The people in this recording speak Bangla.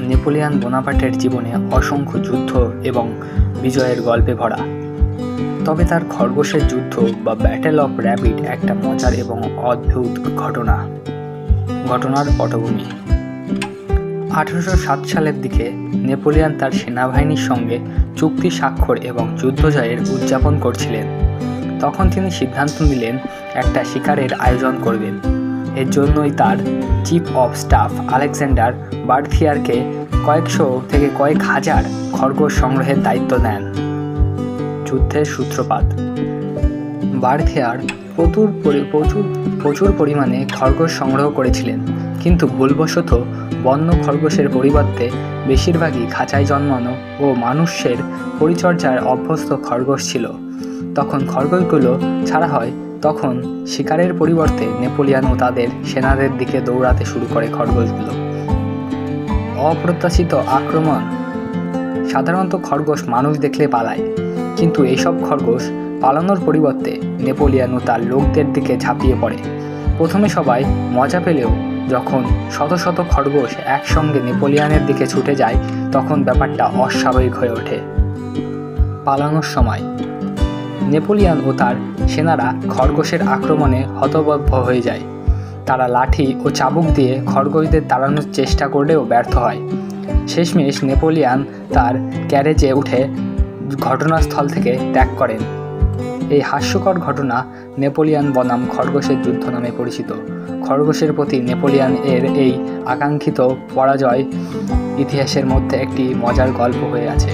নেপোলিয়ন বোনাপার্টের জীবনে অসংখ্য যুদ্ধ এবং বিজয়ের গল্পে ভরা। তবে তার খরগোশের যুদ্ধ বা ব্যাটেল অফ র্যাবিট একটা মজার এবং অদ্ভুত ঘটনার পটভূমি। 1807 সালের দিকে নেপোলিয়ন তার সেনাবাহিনীর সঙ্গে চুক্তি স্বাক্ষর এবং যুদ্ধ জয়ের উদযাপন করছিলেন। তখন তিনি সিদ্ধান্ত নিলেন একটা শিকারের আয়োজন করবেন। এর জন্যই তার চিফ অফ স্টাফ আলেকজান্ডার বার্থিয়ারকে কয়েকশো থেকে কয়েক হাজার খরগোশ সংগ্রহের দায়িত্ব দেন। যুদ্ধের সূত্রপাত। বার্থিয়ার প্রচুর পরিমাণে খরগোশ সংগ্রহ করেছিলেন, কিন্তু ভুলবশত বন্য খরগোশের পরিবর্তে বেশিরভাগই খাঁচায় জন্মানো ও মানুষের পরিচর্যার অভ্যস্ত খরগোশ ছিল। তখন খরগোশগুলো ছাড়া হয়, তখন শিকারের পরিবর্তে নেপোলিয়ন ও তাদের সেনাদের দিকে দৌড়াতে শুরু করে খরগোশগুলো। অপ্রত্যাশিত আক্রমণ। সাধারণত খরগোশ মানুষ দেখলে পালায়, কিন্তু এইসব খরগোশ পালানোর পরিবর্তে নেপোলিয়ন ও তার লোকদের দিকে ঝাঁপিয়ে পড়ে। প্রথমে সবাই মজা পেলেও যখন শত শত খরগোশ একসঙ্গে নেপোলিয়নের দিকে ছুটে যায়, তখন ব্যাপারটা অস্বাভাবিক হয়ে ওঠে। পালানোর সময় নেপোলিয়ন ও তার সেনারা খরগোশের আক্রমণে হতভম্ব হয়ে যায়। তারা লাঠি ও চাবুক দিয়ে খরগোশদের তাড়ানোর চেষ্টা করলেও ব্যর্থ হয়। শেষমেশ নেপোলিয়ন তার ক্যারেজে উঠে ঘটনাস্থল থেকে ত্যাগ করেন। এই হাস্যকর ঘটনা নেপোলিয়ন বনাম খরগোশের যুদ্ধ নামে পরিচিত। খরগোশের প্রতি নেপোলিয়ন এর এই আকাঙ্ক্ষিত পরাজয় ইতিহাসের মধ্যে একটি মজার গল্প হয়ে আছে।